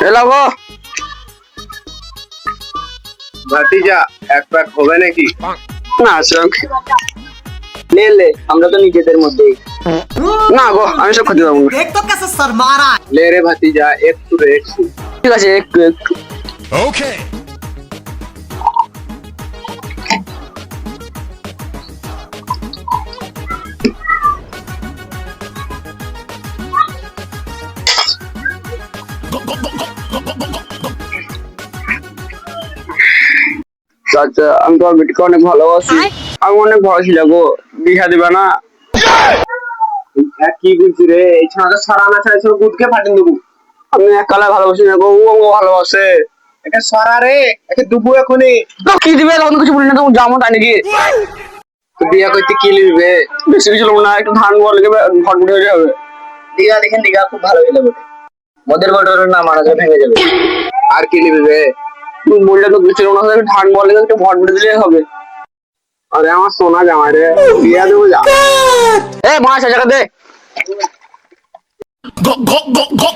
এলাগো ভাতিজা এক প্যাক হবে নাকি? না সঙ্গ ले ले আমরা তো নিজেদের মধ্যেই না গো আমি সব খেতে পারবো না। देख तो कैसे सर मारा है। লে রে ভাতিজা একটু রেখছি। ঠিক আছে একটু একটু Okay. আচ্ছা আমি তোমার বেটিকে অনেক ভালোবাসি। আমি অনেক ভালো ছিল গো, বিহা দিবা না? কি বলছি রে, এই ছাড়া সারা না চাইছো গুদকে ফাটিয়ে দেবো। আমি একালাই ভালোবাসি না গো, ও আমাকে ভালোবাসে। একে সরা রে, একে দুবো এখনই। তো কি দিবে তখন কিছু বলি না, তুমি জামো তাই নাকি? তো বিয়া করতে কি লিখবে? বেশি কিছু লোক না, একটু ধান বল লেগে ভটভট হয়ে যাবে। দিঘা দেখেন দিঘা খুব ভালো হইলো বটে মদের বটরের নাম আনা ভেঙে যাবে আর কি লিখবে? তুমি বললে তো কিছু লোক না, একটু ধান বল লেগে একটু ভটভট দিলেই হবে। আরে আমার সোনা জামাই রে, বিয়া দেবো যা। এ মাছ আছে দে। Go, go, go, go.